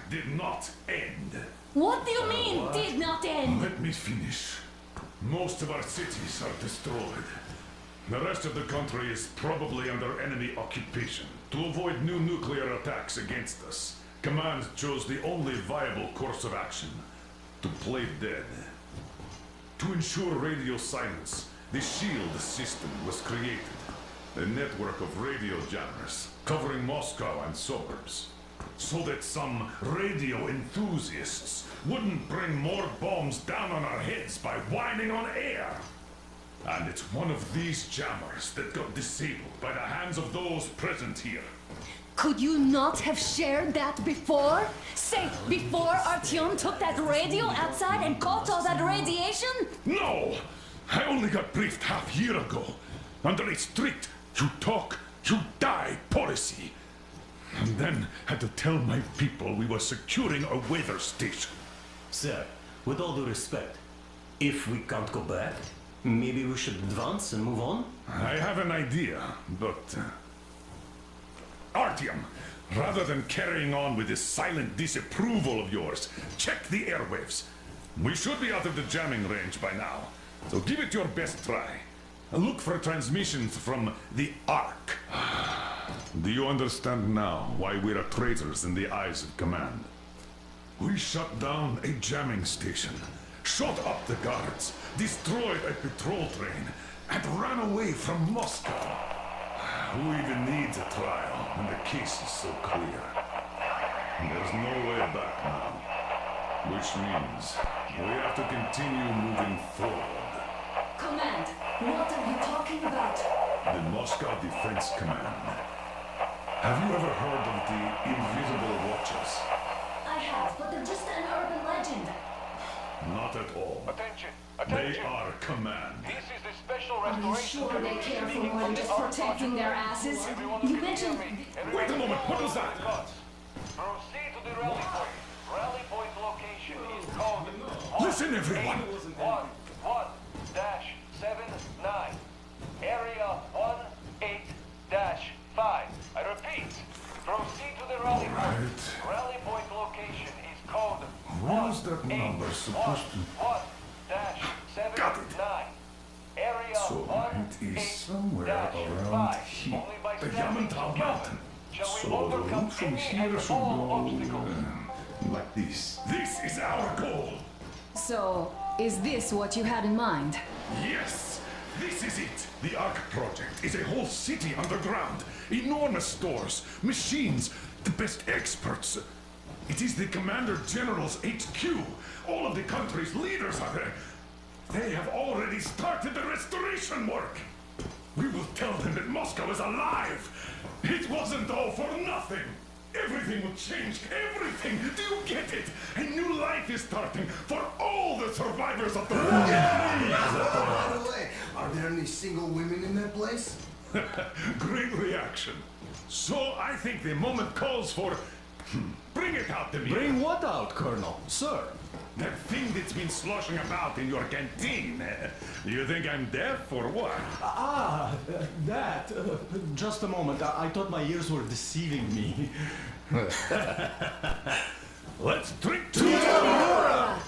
did not end. What do you mean, did not end? Let me finish. Most of our cities are destroyed. The rest of the country is probably under enemy occupation. To avoid new nuclear attacks against us, Command chose the only viable course of action: to play dead. To ensure radio silence, the SHIELD system was created. A network of radio jammers covering Moscow and suburbs. So that some radio enthusiasts wouldn't bring more bombs down on our heads by whining on air. And it's one of these jammers that got disabled by the hands of those present here. Could you not have shared that before? Say, before Artyom took that radio outside and caught all that radiation? No! I only got briefed half year ago. Under a strict, you talk, you die policy. And then had to tell my people we were securing a weather station. Sir, with all due respect, if we can't go back, maybe we should advance and move on? I have an idea, but... Artyom, rather than carrying on with this silent disapproval of yours, check the airwaves. We should be out of the jamming range by now, so give it your best try. Look for transmissions from the Ark. Do you understand now why we're traitors in the eyes of Command? We shut down a jamming station, shot up the guards, destroyed a patrol train, and ran away from Moscow. Who even needs a trial when the case is so clear? There's no way back now. Which means we have to continue moving forward. Command, what are you talking about? The Moscow Defense Command. Have you ever heard of the Invisible Watchers? I have, but they're just an urban legend. Not at all. Attention! They Attention! are Command. This is the special Are you restoration. sure they care for more than just protecting their asses? You mentioned... Wait a moment, what was that? Proceed to the rally point. Rally point location is code Listen, everyone! 1-7-9. Area 18-5. I repeat, proceed to the rally point. Right. Rally point location is code Where was that number supposed to... 1-7-9. Got it. Area So it is somewhere around here. The Yamantau Mountain. So the route from here should go... like this. This is our goal! So, is this what you had in mind? Yes! This is it! The Ark Project is a whole city underground. Enormous stores, machines, the best experts. It is the Commander General's HQ. All of the country's leaders are there. They have already started the restoration work. We will tell them that Moscow is alive. It wasn't all for nothing. Everything will change. Everything. Do you get it? A new life is starting for all the survivors of the war. By the way, are there any single women in that place? Great reaction. So I think the moment calls for... Bring it out to me. Bring what out, Colonel? Sir? That thing that's been sloshing about in your canteen. You think I'm deaf or what? That. Just a moment. I thought my ears were deceiving me. Let's drink to Aurora!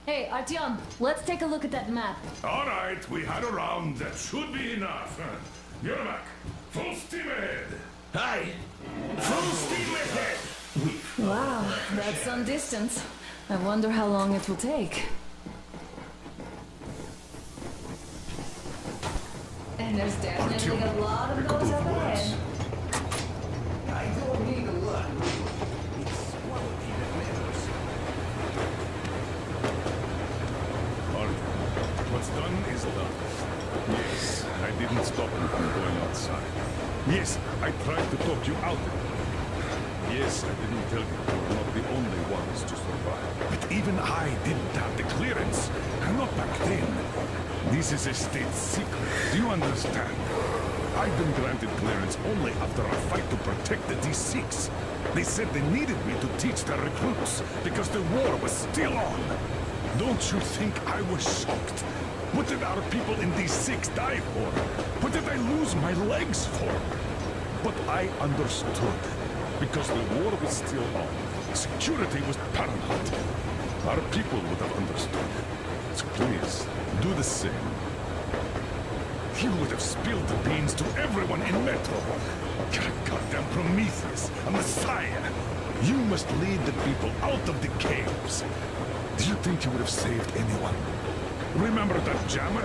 Hey, Artyom, let's take a look at that map. All right, we had a round. That should be enough. You're back. Full steam ahead. Hi! Full steam ahead. Wow, that's some distance. I wonder how long it will take. And there's definitely a lot of those up ahead. I don't need a lot. It's quality that matters. Artyom, what's done is done. Yes, I didn't stop you from going outside. Yes, I tried to talk you out of it. Yes, I didn't tell you you're not the only ones to survive. But even I didn't have the clearance. And not back then. This is a state secret. Do you understand? I've been granted clearance only after a fight to protect the D6. They said they needed me to teach their recruits because the war was still on. Don't you think I was shocked? What did our people in D6 die for? What did I lose my legs for? But I understood. Because the war was still on. Security was paramount. Our people would have understood. So please, do the same. You would have spilled the beans to everyone in Metro. You're a goddamn Prometheus, a messiah. You must lead the people out of the caves. Do you think you would have saved anyone? Remember that jammer?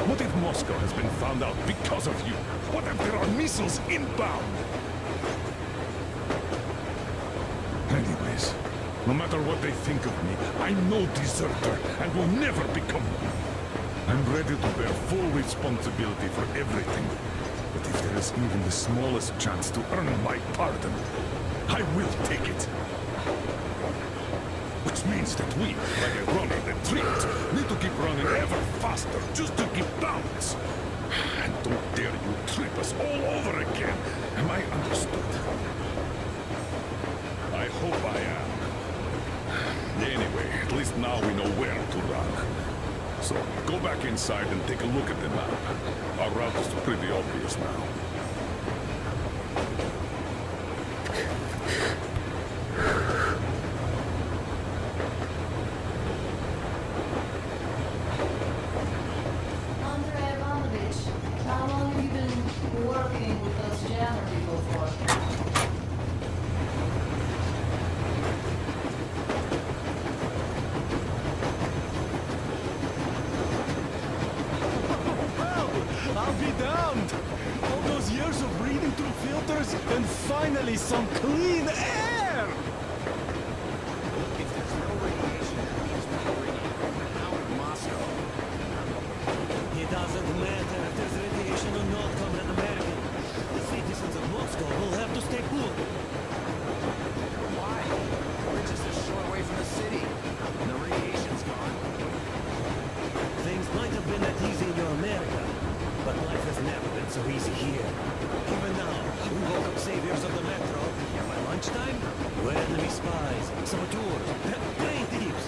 What if Moscow has been found out because of you? What if there are missiles inbound? Anyways, no matter what they think of me, I'm no deserter and will never become one. I'm ready to bear full responsibility for everything. But if there is even the smallest chance to earn my pardon, I will take it. Which means that we, like a runner that tripped, need to keep running ever faster just to keep balance. And don't dare you trip us all over again. Am I understood? I hope I am. Anyway, at least now we know where to run. So, go back inside and take a look at the map. Our route is pretty obvious now. Andrei Ivanovich, how long have you been working with those jammer people for? I'll be damned! All those years of breathing through filters, and finally some clean air! If there's no radiation, that means we're radiating out of Moscow. It doesn't matter if there's radiation or not, Comrade American. The citizens of Moscow will have to stay put. Why? We're just a short way from the city. And the radiation's gone. Things might have been that easy in your America, but life has never been so easy here. Even now, we woke up saviors of the metro, and by lunchtime, we're enemy spies, saboteurs, train thieves.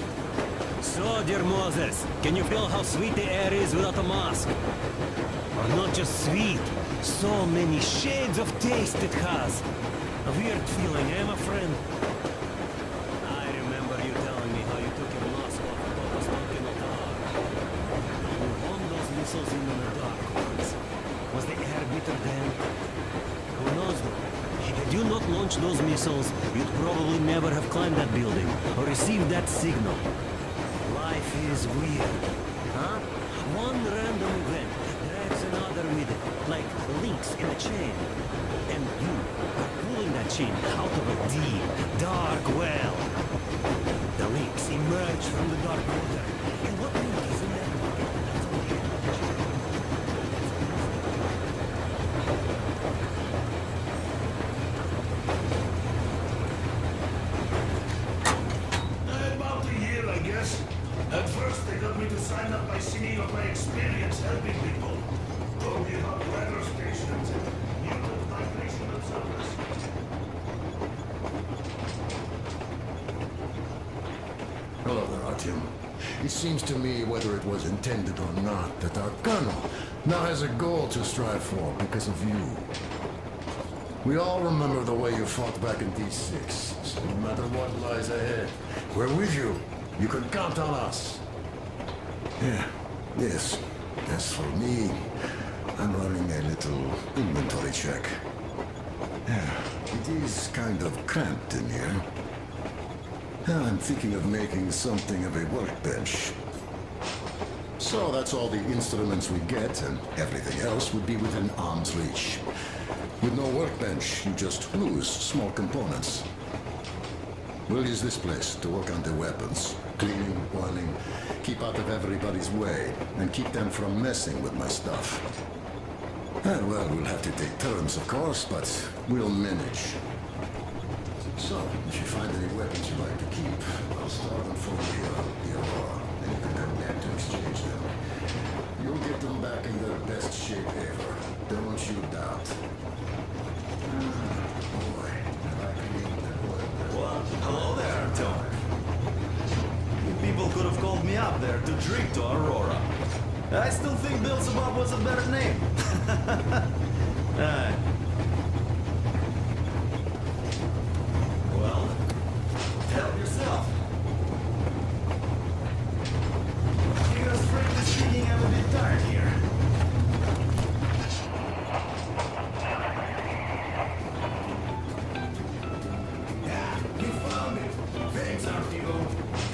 So, dear Moses, can you feel how sweet the air is without a mask? Or not just sweet, so many shades of taste it has. A weird feeling, eh, my friend? I remember you telling me how you took your mask off and thought was not in the dark. You won those missiles in the dark ones. Was the air bitter then? Who knows though? Had you not launched those missiles, you'd probably never have climbed that building or received that signal. Life is weird, huh? One random event drags another with it, like links in a chain. And you are pulling that chain out of a deep, dark well. The links emerge from the dark water. And what link is in that bucket? That's all the About a year, I guess. At first, they got me to sign up by singing of my experience helping people. Told me about weather stations and mutant vibration observers. Hello there, Artyom. It seems to me, whether it was intended or not, that our colonel now has a goal to strive for because of you. We all remember the way you fought back in D6, so no matter what lies ahead, we're with you. You can count on us. Yeah, yes. As for me, I'm running a little inventory check. Yeah, it is kind of cramped in here. I'm thinking of making something of a workbench. So that's all the instruments we get, and everything else would be within arm's reach. With no workbench, you just lose small components. We'll use this place to work on the weapons. Cleaning, oiling, keep out of everybody's way, and keep them from messing with my stuff. And well, we'll have to take turns, of course, but we'll manage. So, if you find any weapons you like to keep, I'll store them for the Aurora, and you can come back to exchange them. You'll get them back in their best shape ever. Don't you doubt. Boy, have I cleaned that weapon. Well, hello there, Tom. You people could have called me up there to drink to Aurora. I still think Beelzebub was a better name. Well, help yourself. Because frankly speaking, I'm a bit tired here. Yeah, you found it. Thanks, Artio.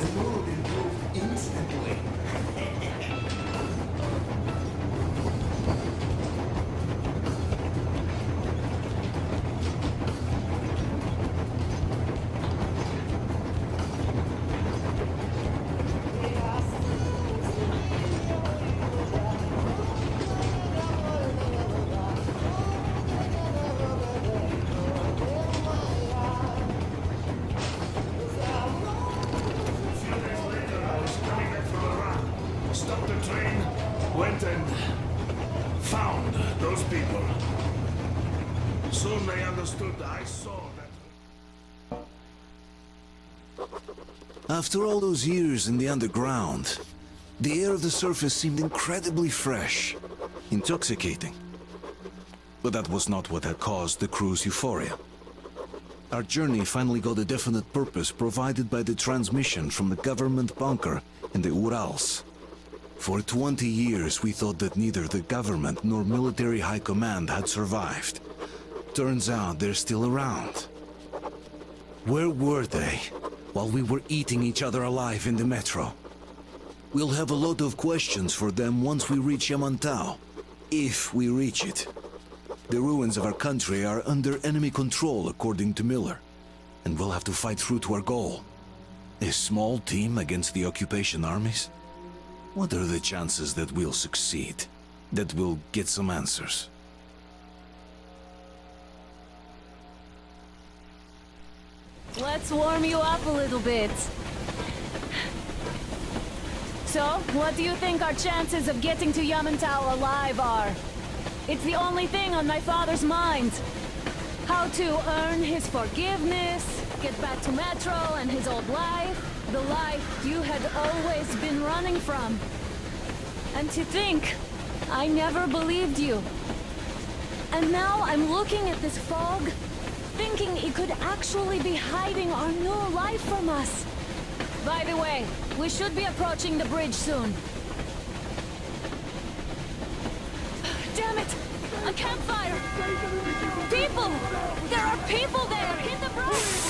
The mood improved instantly. A few days later, I was coming back from Iraq. Stopped the train, went and found those people. Soon they understood I saw that. After all those years in the underground, the air of the surface seemed incredibly fresh, intoxicating. But that was not what had caused the crew's euphoria. Our journey finally got a definite purpose provided by the transmission from the government bunker in the Urals. For 20 years we thought that neither the government nor military high command had survived. Turns out they're still around. Where were they while we were eating each other alive in the metro? We'll have a lot of questions for them once we reach Yamantau, if we reach it. The ruins of our country are under enemy control, according to Miller, and we'll have to fight through to our goal. A small team against the occupation armies? What are the chances that we'll succeed? That we'll get some answers? Let's warm you up a little bit. So, what do you think our chances of getting to Yamantau alive are? It's the only thing on my father's mind. How to earn his forgiveness, get back to Metro and his old life, the life you had always been running from. And to think, I never believed you. And now I'm looking at this fog, thinking it could actually be hiding our new life from us. By the way, we should be approaching the bridge soon. Damn it! A campfire! People! There are people there! Hit the bridge!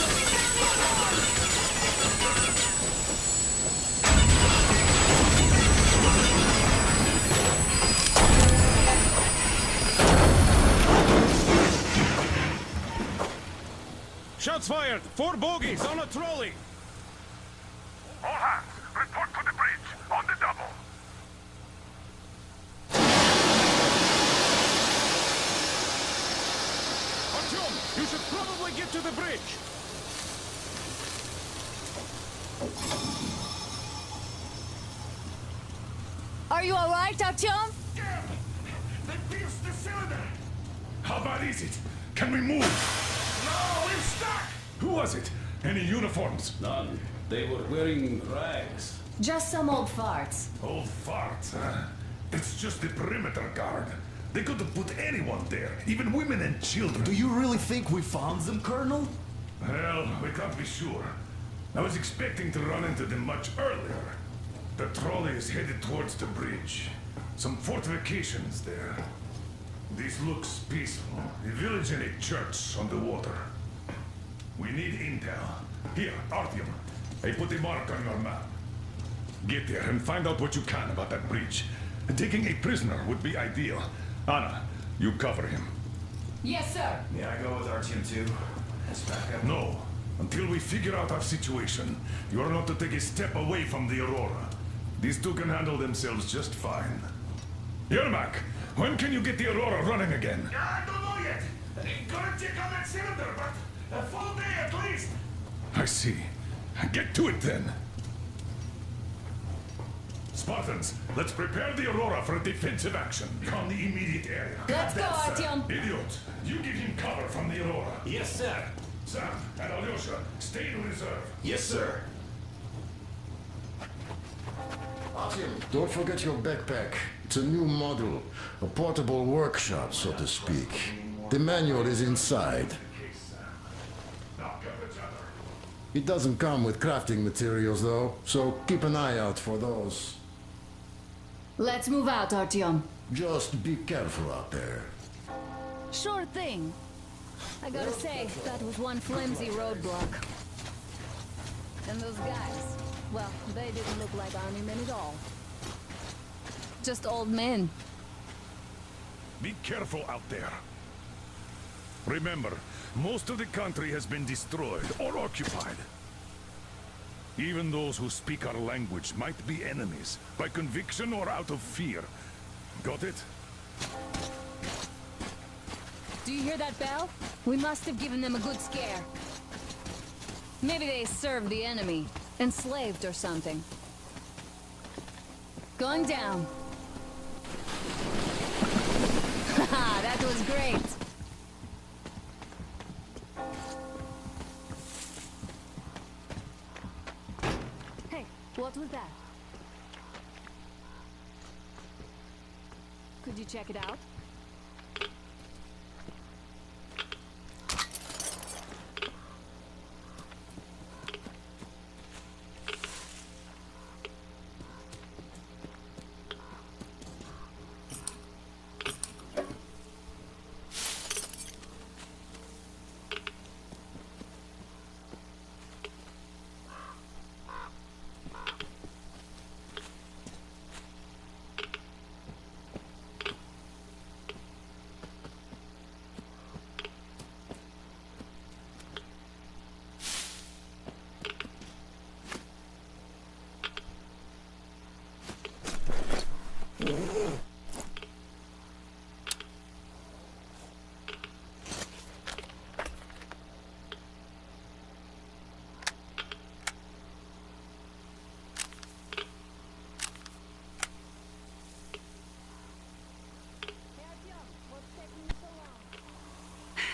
Shots fired! 4 bogies on a trolley! All hands, report to the bridge, on the double. Artyom, you should probably get to the bridge! Are you alright, Artyom? Damn! They pierced the cylinder! How bad is it? Can we move? No, we're stuck! Who was it? Any uniforms? None. They were wearing rags. Just some old farts. Old farts, huh? It's just the perimeter guard. They could have put anyone there, even women and children. Do you really think we found them, Colonel? Well, we can't be sure. I was expecting to run into them much earlier. The trolley is headed towards the bridge. Some fortifications there. This looks peaceful. A village and a church on the water. We need intel. Here, Artyom. I put a mark on your map. Get there and find out what you can about that bridge. Taking a prisoner would be ideal. Anna, you cover him. Yes, sir. May I go with Artyom too? As backup? No. Until we figure out our situation, you are not to take a step away from the Aurora. These two can handle themselves just fine. Yermak, when can you get the Aurora running again? I don't know yet. Gonna check on that cylinder, but a full day at least. I see. Get to it then. Spartans, let's prepare the Aurora for a defensive action on the immediate area. Let's go, Artyom. Idiot, you give him cover from the Aurora. Yes, sir. Sam and Alyosha, stay in reserve. Yes, sir. Artyom, don't forget your backpack. It's a new model, a portable workshop, so to speak. The manual is inside. It doesn't come with crafting materials, though, so keep an eye out for those. Let's move out, Artyom. Just be careful out there. Sure thing. I gotta say, that was one flimsy roadblock. And those guys, well, they didn't look like army men at all. Just old men. Be careful out there. Remember, most of the country has been destroyed or occupied. Even those who speak our language might be enemies, by conviction or out of fear. Got it? Do you hear that bell? We must have given them a good scare. Maybe they served the enemy, enslaved or something. Going down. Haha, that was great. Hey, what was that? Could you check it out?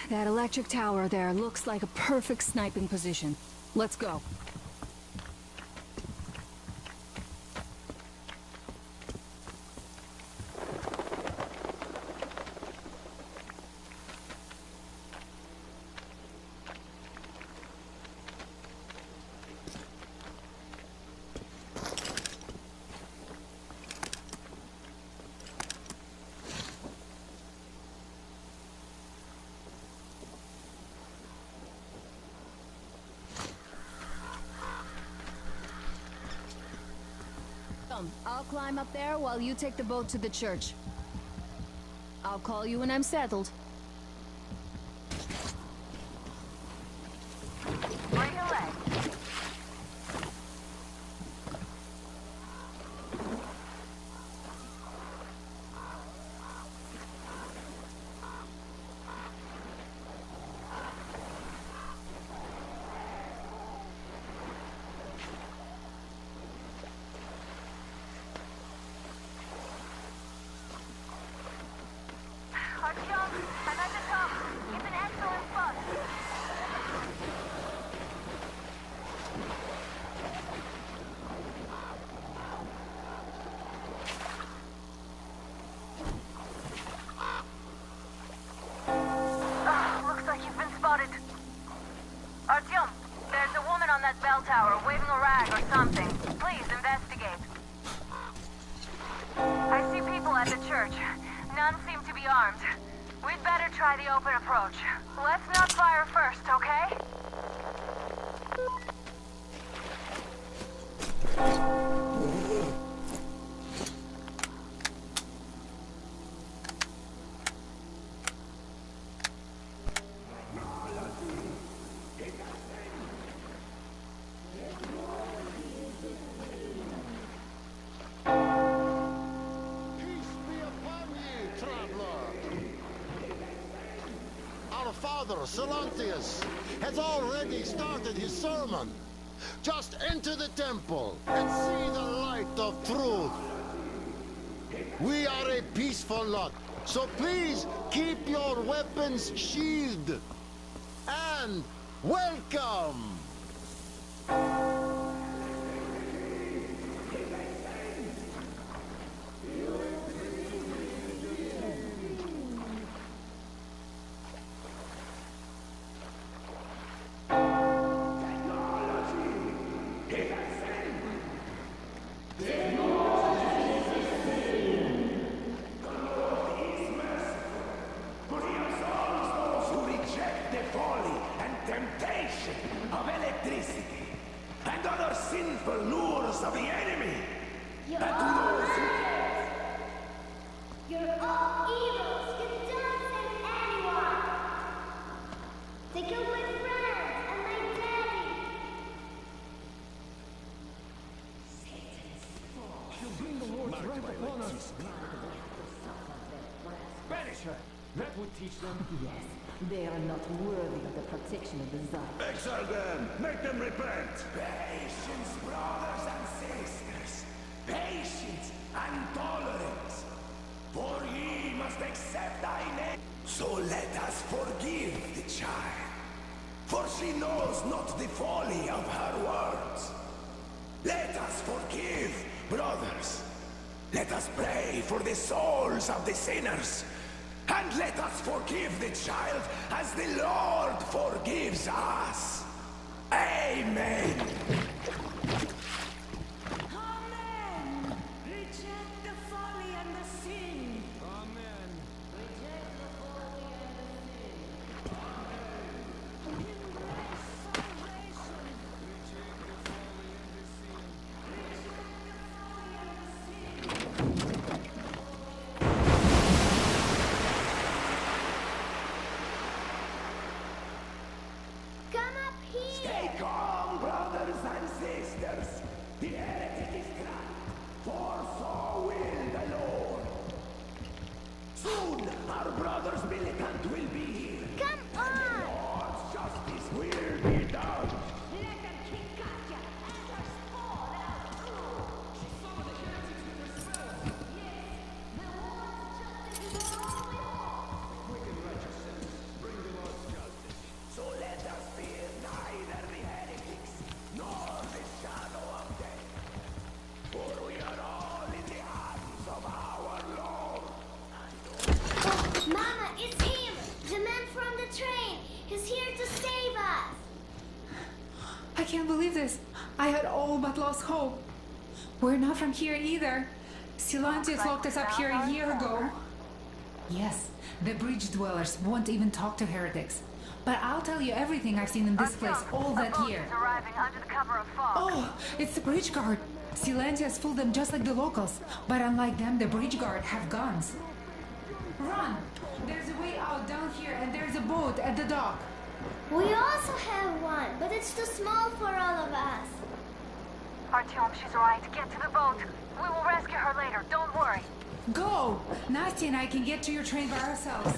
That electric tower there looks like a perfect sniping position. Let's go. I'll climb up there while you take the boat to the church. I'll call you when I'm settled. Bring your leg. Artyom, I'm at the top. It's an excellent spot. Looks like you've been spotted. Artyom, there's a woman on that bell tower waving a rag or something. Please investigate. I see people at the church. None seem to be armed. We'd better try the open approach. Let's not fire first, okay? Father, Silantius, has already started his sermon. Just enter the temple and see the light of truth. We are a peaceful lot, so please keep your weapons sheathed. And welcome! deceitful lures of the enemy. You're And to all those who liars. You're all evils. You don't save anyone. They killed my friends and my daddy. Banish her! That would teach them. Yes, they are not worthy of the protection of the Tsar. Exile them! Make them repent! Patience, brothers and sisters. Patience and tolerance. For ye must accept thy name. So let us forgive the child. For she knows not the folly of her words. Let us forgive, brothers. Let us pray for the souls of the sinners. And let us forgive the child as the Lord forgives us. Amen. Amen. Reject the folly and the sin. Amen. Reject the folly and the sin. Embrace salvation. Reject the folly and the sin. Come up here. Stay calm, brothers and sisters. The heretic is trapped, for so will the Lord. Soon our brothers militant will be here. Come on. Lord's justice will be done. Let them kick Katya and her spawn out. She summoned the heretics with her spells. Yes, the Lord's justice is all we want. So let us fear neither the heretics nor the shadow of death. For we are all in the hands of our Lord. Mama, it's him! The man from the train! He's here to save us! I can't believe this. I had all but lost hope. We're not from here either. Silantius locked us up here a year ago. Yes, the bridge dwellers won't even talk to heretics. But I'll tell you everything I've seen in this place all that year. Arriving under the cover of fog. Oh, it's the bridge guard. Silantius fooled them just like the locals. But unlike them, the bridge guard have guns. Run! There's a way out down here and there's a boat at the dock. We also have one, but it's too small for all of us. Artyom, she's right. Get to the boat. We will rescue her later. Don't worry. Go! Nasty and I can get to your train by ourselves.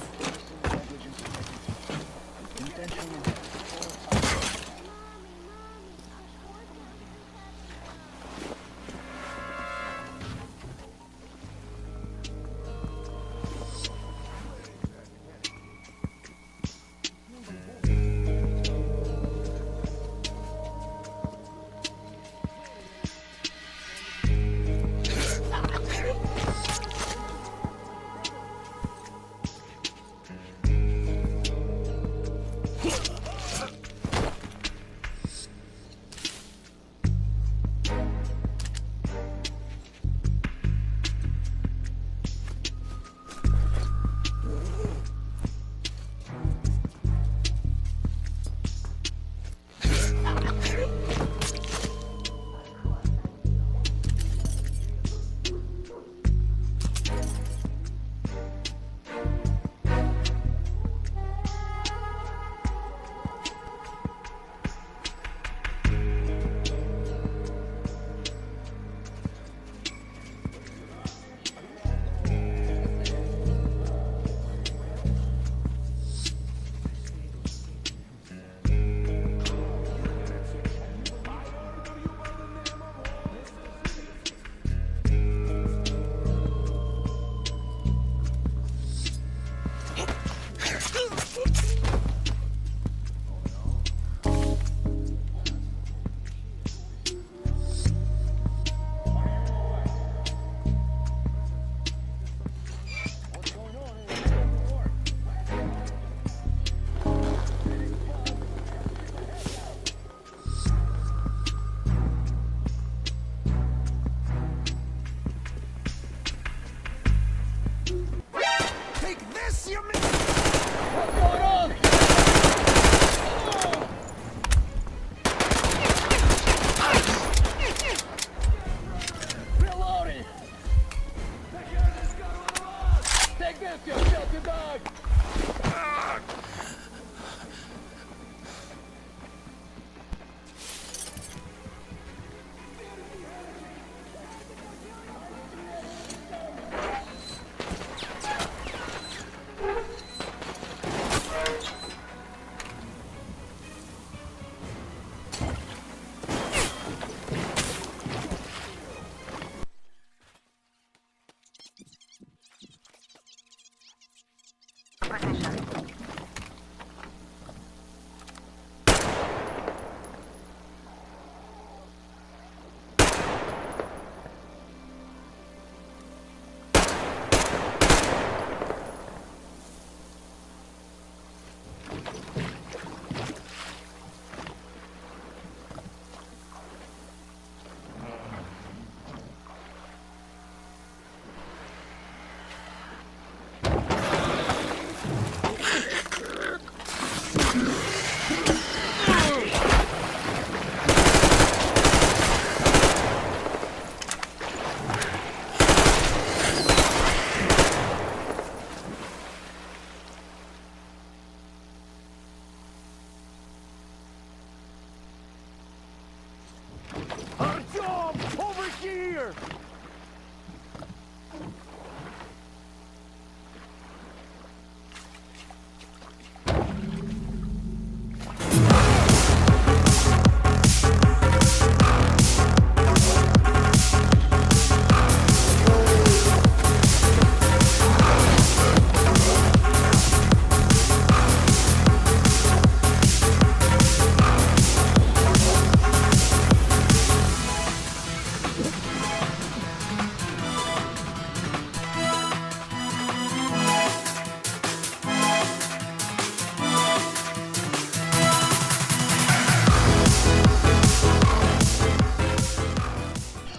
Artyom! Over here!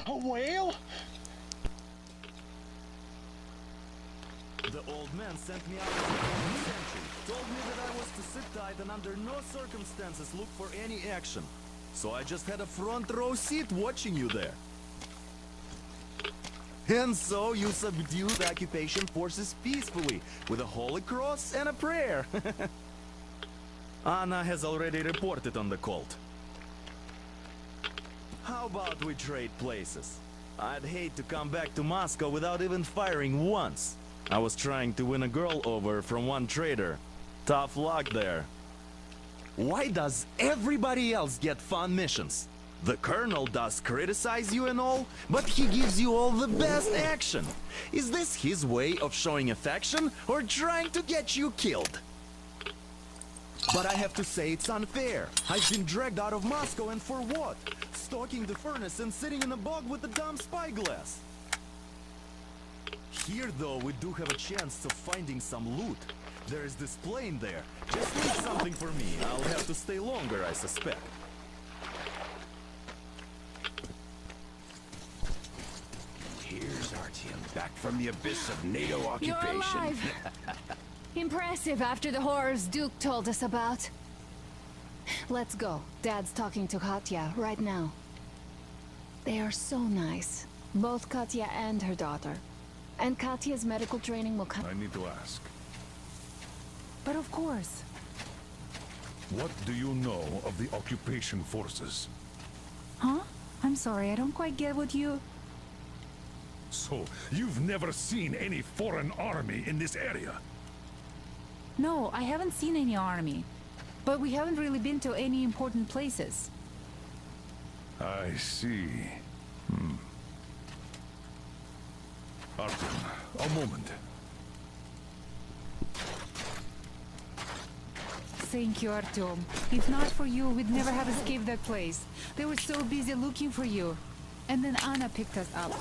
A whale? The old man sent me out as a common sentry. Told me that I was to sit tight and under no circumstances look for any action. So I just had a front row seat watching you there. And so you subdued occupation forces peacefully with a holy cross and a prayer. Anna has already reported on the cult. How about we trade places? I'd hate to come back to Moscow without even firing once. I was trying to win a girl over from one trader. Tough luck there. Why does everybody else get fun missions? The colonel does criticize you and all, but he gives you all the best action. Is this his way of showing affection or trying to get you killed? But I have to say it's unfair. I've been dragged out of Moscow, and for what? Stalking the furnace and sitting in a bog with a dumb spyglass. Here, though, we do have a chance of finding some loot. There is this plane there. Just leave something for me. I'll have to stay longer, I suspect. Here's Artyom, back from the abyss of NATO You're occupation. alive! Impressive after the horrors Duke told us about. Let's go. Dad's talking to Katya right now. They are so nice. Both Katya and her daughter. And Katya's medical training will come. I need to ask. But of course. What do you know of the occupation forces? Huh? I'm sorry, I don't quite get what you... So, you've never seen any foreign army in this area? No, I haven't seen any army. But we haven't really been to any important places. I see. Artyom, a moment. Thank you, Artyom. If not for you, we'd never have escaped that place. They were so busy looking for you. And then Anna picked us up.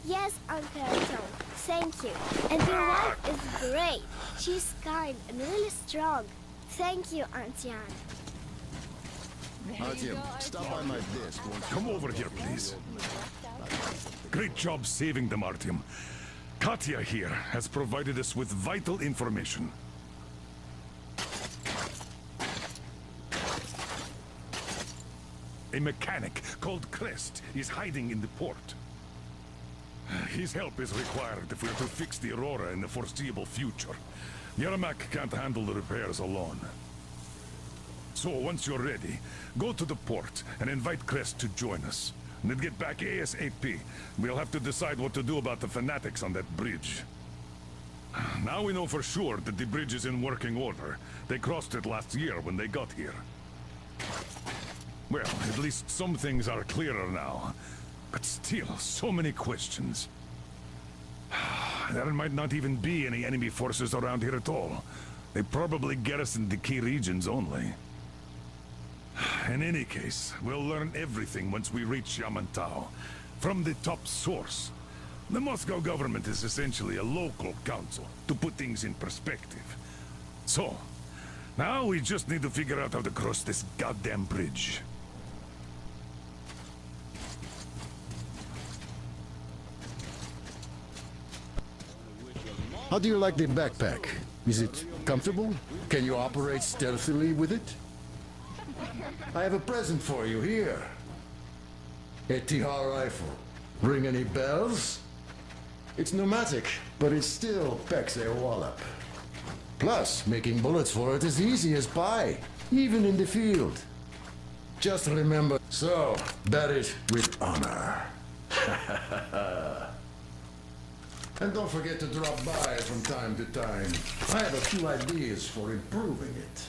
Yes, Uncle Artyom. Thank you. And your wife is great. She's kind and really strong. Thank you, Auntie Anne. Artyom, stop by my desk. Come over here, please. Great job saving them, Artyom. Katya here has provided us with vital information. A mechanic called Crest is hiding in the port. His help is required if we're to fix the Aurora in the foreseeable future. Yermak can't handle the repairs alone. So, once you're ready, go to the port and invite Crest to join us. And then get back ASAP. We'll have to decide what to do about the fanatics on that bridge. Now we know for sure that the bridge is in working order. They crossed it last year when they got here. Well, at least some things are clearer now. But still, so many questions. There might not even be any enemy forces around here at all. They probably garrisoned the key regions only. In any case, we'll learn everything once we reach Yamantau. From the top source. The Moscow government is essentially a local council, to put things in perspective. So, now we just need to figure out how to cross this goddamn bridge. How do you like the backpack? Is it comfortable? Can you operate stealthily with it? I have a present for you here. A Tihar rifle. Ring any bells? It's pneumatic, but it still packs a wallop. Plus, making bullets for it is easy as pie, even in the field. Just remember, so, bear it with honor. And don't forget to drop by from time to time. I have a few ideas for improving it.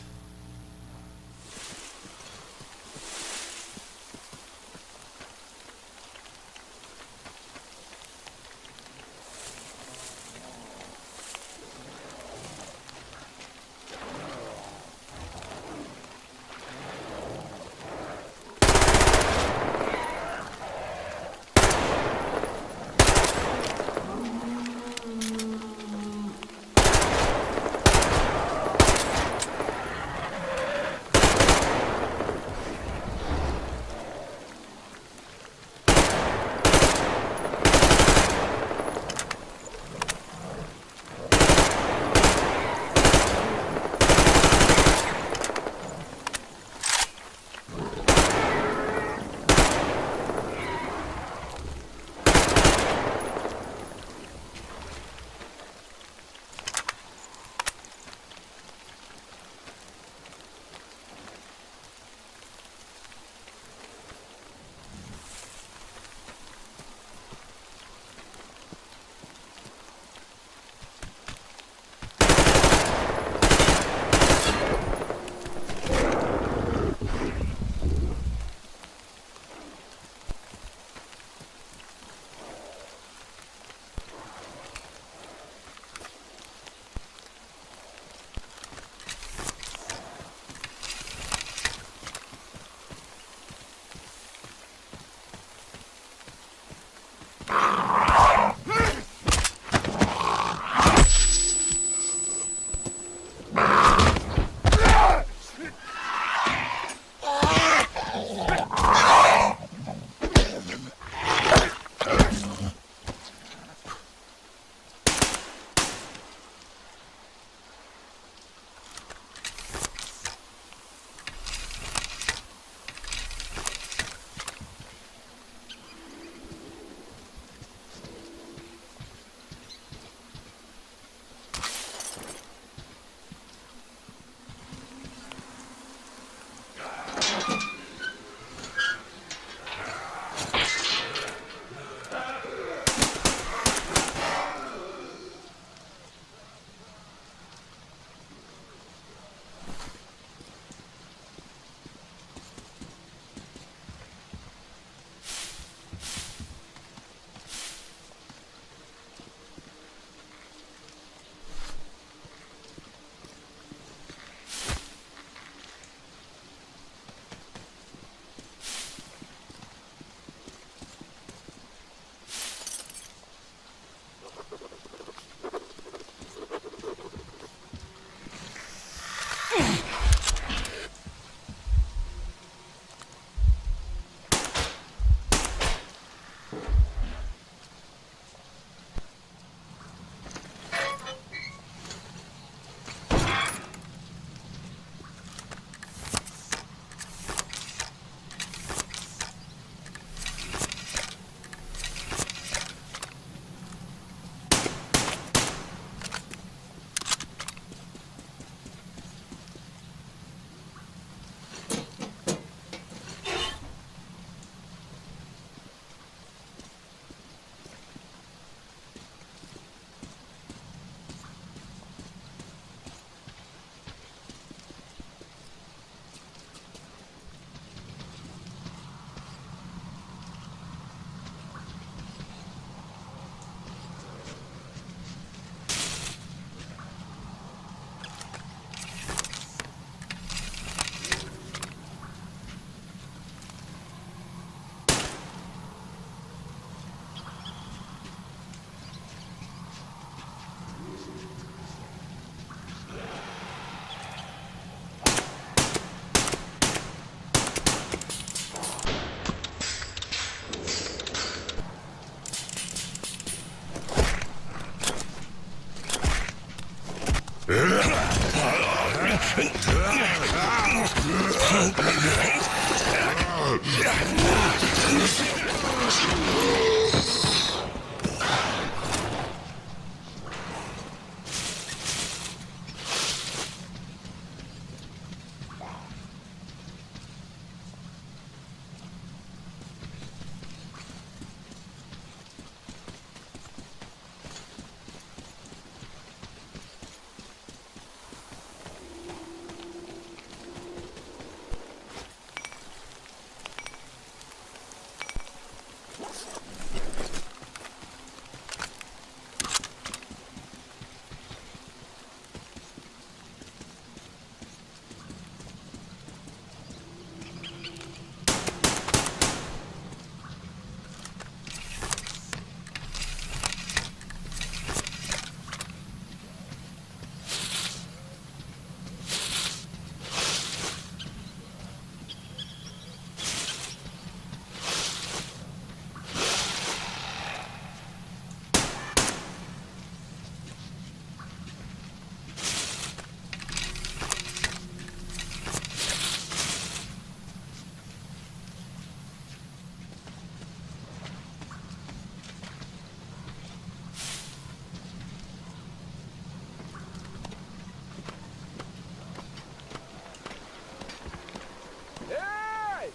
Hey!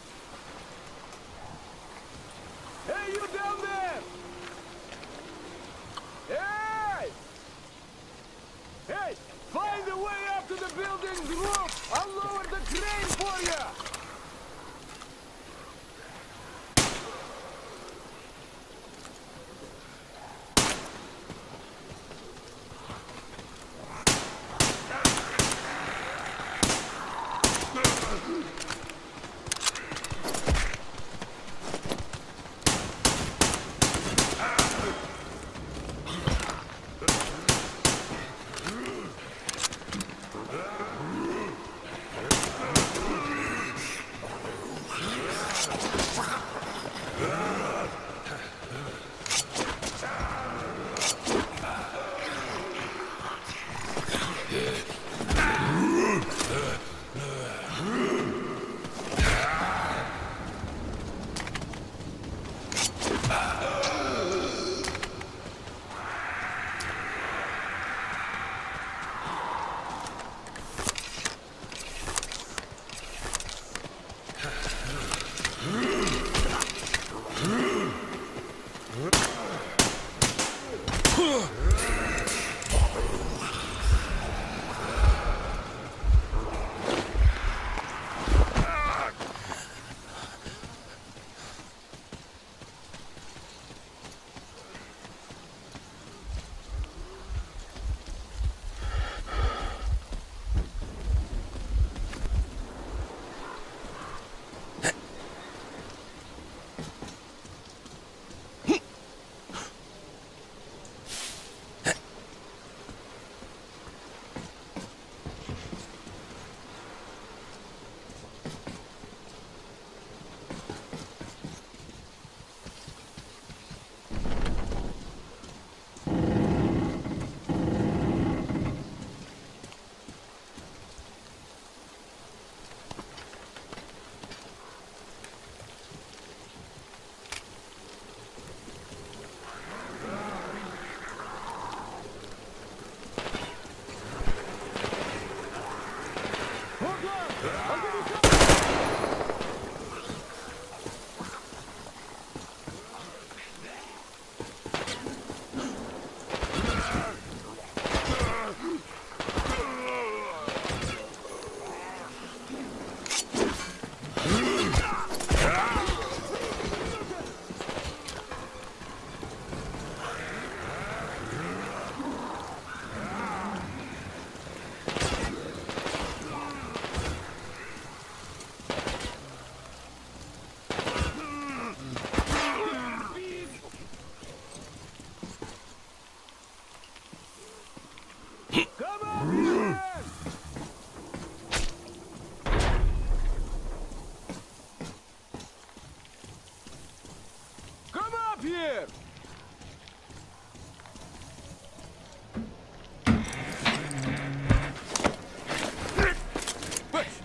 Hey, you down there! Hey! Hey, find a way up to the building's roof! I'll lower the crane for you!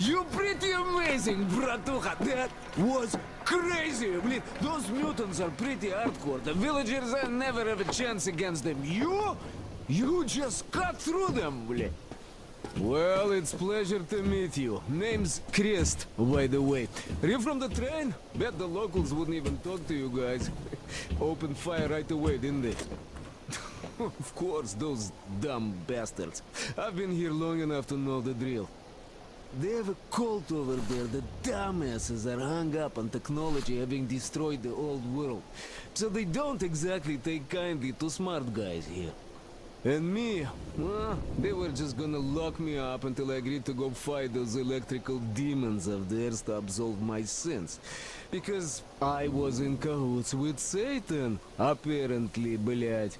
You pretty amazing, bratuха. That was crazy. Блин, those mutants are pretty hardcore. The villagers never have a chance against them. You just cut through them, блин. Well, it's pleasure to meet you. Name's Crest, by the way. Are you from the train? Bet the locals wouldn't even talk to you guys. Opened fire right away, didn't they? Of course, those dumb bastards. I've been here long enough to know the drill. They have a cult over there. The dumbasses are hung up on technology having destroyed the old world. So they don't exactly take kindly to smart guys here. And me, well, they were just gonna lock me up until I agreed to go fight those electrical demons of theirs to absolve my sins. Because I was in cahoots with Satan, apparently, блядь.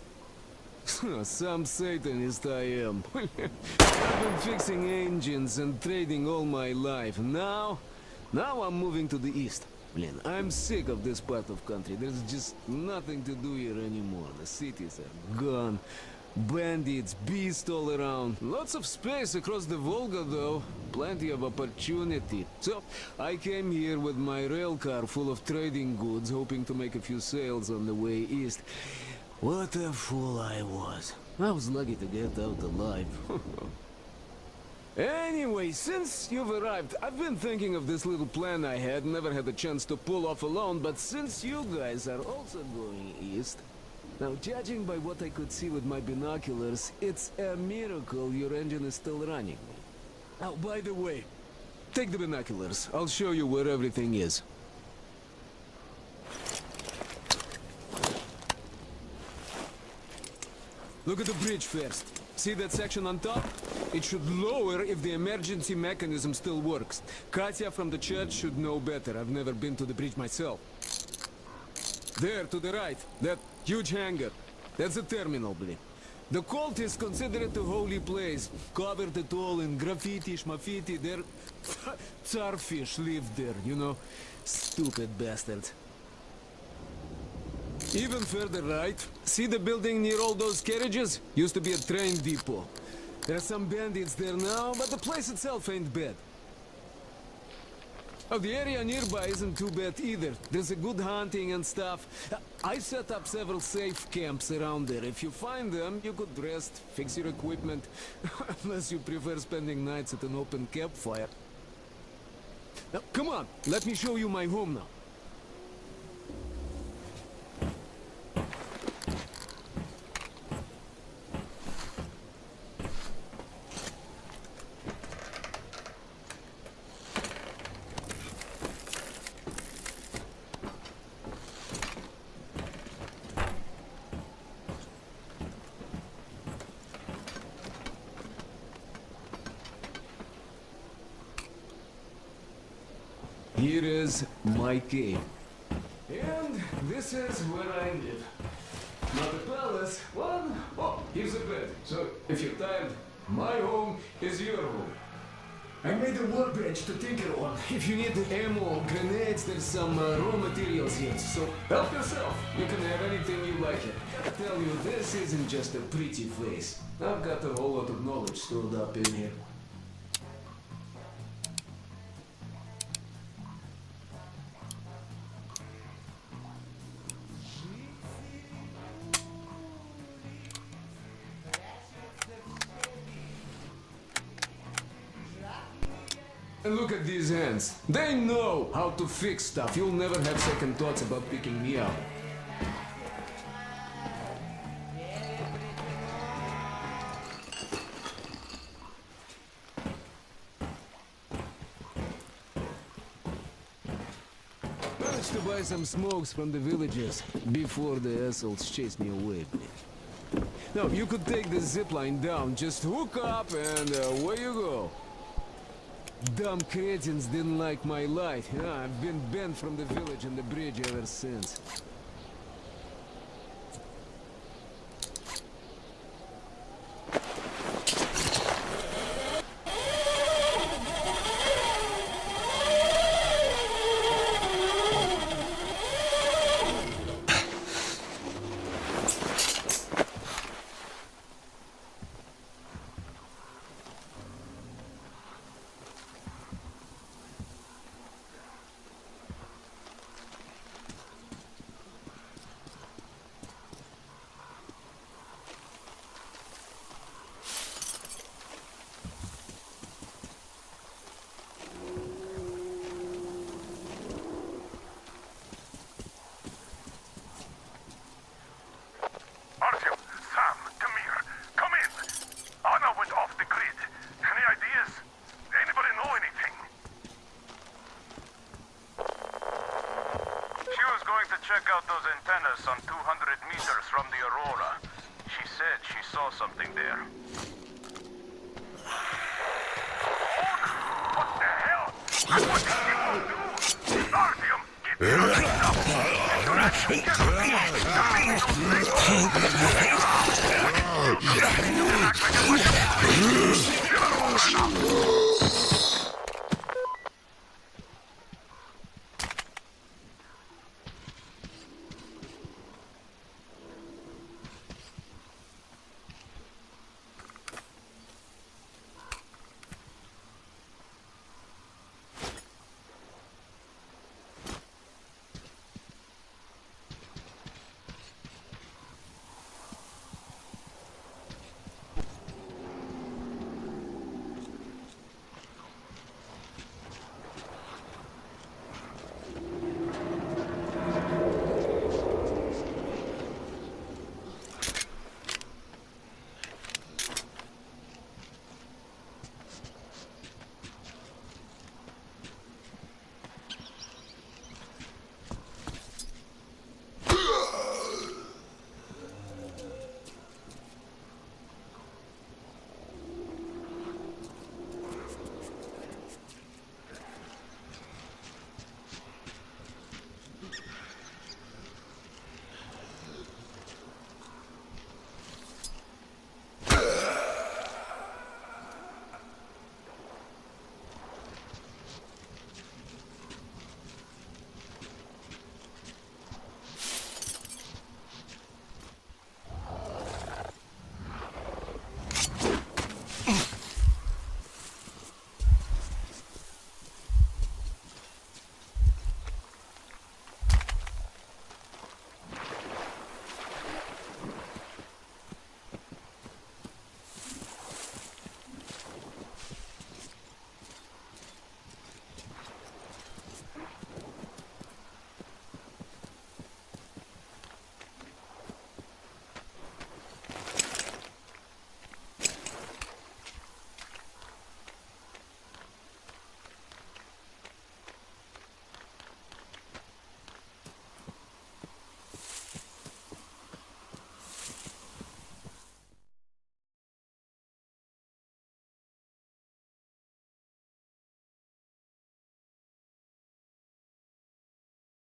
Some Satanist I am. I've been fixing engines and trading all my life. Now I'm moving to the east. Blin, I'm sick of this part of country. There's just nothing to do here anymore. The cities are gone. Bandits, beasts all around. Lots of space across the Volga, though. Plenty of opportunity. So, I came here with my rail car full of trading goods, hoping to make a few sales on the way east. What a fool I was. I was lucky to get out alive. Anyway, since you've arrived, I've been thinking of this little plan I had. Never had a chance to pull off alone, but since you guys are also going east... Now, judging by what I could see with my binoculars, it's a miracle your engine is still running. Oh, by the way, take the binoculars. I'll show you where everything is. Look at the bridge first. See that section on top? It should lower if the emergency mechanism still works. Katya from the church should know better. I've never been to the bridge myself. There, to the right, that huge hangar. That's a terminal, blin. The cult is considered a holy place. Covered it all in graffiti, schmaffiti. Their Tsarfish lived there, you know. Stupid bastards. Even further right, see the building near all those carriages? Used to be a train depot. There are some bandits there now, but the place itself ain't bad. Oh, the area nearby isn't too bad either. There's a good hunting and stuff. I set up several safe camps around there. If you find them, you could rest, fix your equipment. Unless you prefer spending nights at an open campfire. Now, come on, let me show you my home now. Here is my cave. And this is where I live. Not a palace, one. Oh, here's a bed. So, if you're tired, my home is your home. I made a workbench to tinker on. If you need ammo, grenades, there's some raw materials here. So, help yourself. You can have anything you like here. I tell you, this isn't just a pretty place. I've got a whole lot of knowledge stored up in here. And look at these hands. They know how to fix stuff. You'll never have second thoughts about picking me out. Managed to buy some smokes from the villagers before the assholes chased me away. Now, you could take the zipline down, just hook up and away you go. Dumb cretins didn't like my light. Yeah, I've been banned from the village and the bridge ever since. Aurora. She said she saw something there. What the hell? What did you do? Artyom, get your